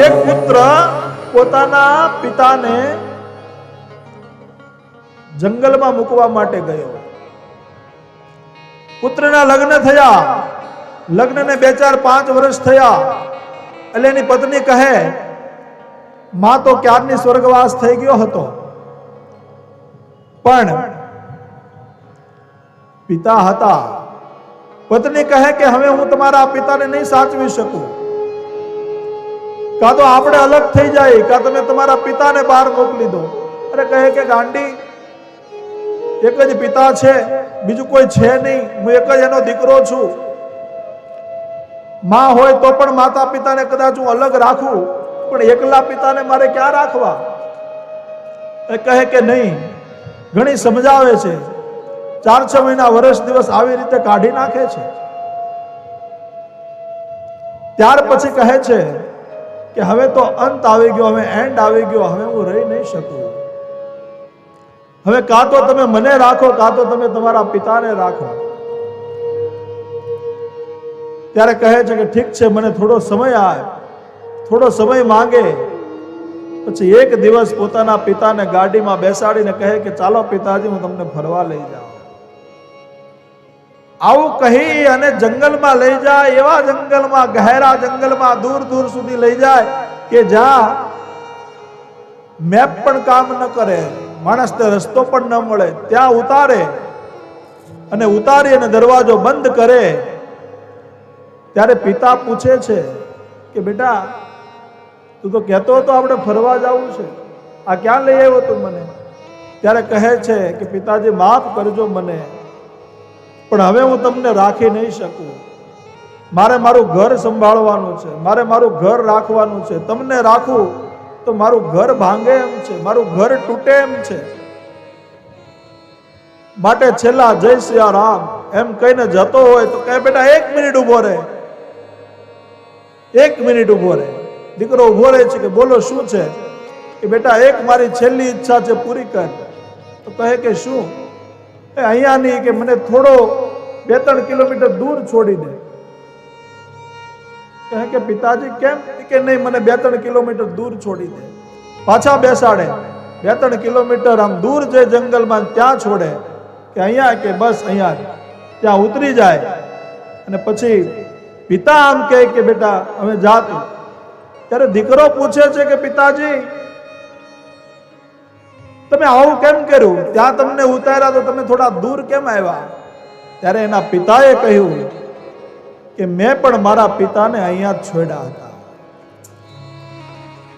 એક પુત્ર પોતાના પિતાને જંગલમાં મૂકવા માટે ગયો. પુત્રના લગ્ન થયા. લગ્નને 2-4-5 વર્ષ થયા એટલે એની પત્ની કહે, માં તો ક્યારની સ્વર્ગવાસ થઈ ગયો હતો, પણ પિતા હતા. પત્ની કહે કે હવે હું તમારા પિતાને નહીં સાચવી શકું, કાં તો આપણે અલગ થઈ જાય, કાં તમે તમારા પિતાને બહાર મોકલી દો. અરે કહે કે ગાંડી, એક જ પિતા છે, બીજું કોઈ છે નહીં, હું એક જ એનો દીકરો છું. માં હોય તો પણ માતા પિતાને કદાચ હું અલગ રાખું, પણ એકલા પિતાને મારે ક્યાં રાખવા? એ કહે કે નહીં. ઘણી સમજાવે છે, 4-6 મહિના વર્ષ દિવસ આવી રીતે કાઢી નાખે છે. ત્યાર પછી કહે છે કે હવે તો અંત આવી ગયો, હવે એન્ડ આવી ગયો, હવે હું રહી નહીં શકું. હવે કાં તો તમે મને રાખો, કાં તો તમે તમારા પિતાને રાખો. ત્યારે કહે છે કે ઠીક છે, મને થોડો સમય આપ, થોડો સમય માંગે. પછી એક દિવસ પોતાના પિતાને ગાડીમાં બેસાડીને કહે કે ચાલો પિતાજી, હું તમને ફરવા લઈ જાઉં. આવું કહી અને જંગલમાં લઈ જાય. એવા જંગલમાં, ગહેરા જંગલમાં, દૂર દૂર સુધી લઈ જાય કે જ્યાં મેપ પણ કામ ન કરે, માણસને રસ્તો પણ ન મળે. ત્યાં ઉતારે અને ઉતારી અને દરવાજો બંધ કરે. ત્યારે પિતા પૂછે છે કે બેટા, તું તો કહેતો હતો આપણે ફરવા જવું છે, આ ક્યાં લઈ આવ્યો તું મને? ત્યારે કહે છે કે પિતાજી માફ કરજો મને, પણ હવે હું તમને રાખી નહીં શકું. મારે મારું ઘર સંભાળવાનું છે, મારે મારું ઘર રાખવાનું છે. તમને રાખું તો મારું ઘર ભાંગે એમ છે, મારું ઘર તૂટે એમ છે. માટે છેલ્લા જય સિયા રામ એમ કહીને જતો હોય તો કહે બેટા 1 મિનિટ ઉભો રહે, 1 મિનિટ ઉભો રહે. દીકરો ઉભો રહે છે કે બોલો શું છે? કે બેટા એક મારી છેલ્લી ઈચ્છા છે, પૂરી કર. તો કહે કે શું? એ અહીંયા નહીં, કે મને થોડો 2-3 કિલોમીટર દૂર છોડી દે. કહે કે પિતાજી કેમ? કે નહીં, મને 2-3 કિલોમીટર દૂર છોડી દે. પાછા બેસાડે. 2-3 કિલોમીટર આમ દૂર જે જંગલમાં ત્યાં છોડે કે અહીંયા, કે બસ અહીંયા. ત્યાં ઉતરી જાય અને પછી પિતા આમ કહે કે બેટા હવે જા તું. ત્યારે દીકરો પૂછે છે કે પિતાજી તમે આવું કેમ કર્યું? ત્યાં તમને ઉતાર્યા તો તમે થોડા દૂર કેમ આવ્યા? ત્યારે એના પિતાએ કહ્યું કે મેં પણ મારા પિતાને અહીંયા જ છોડ્યા હતા.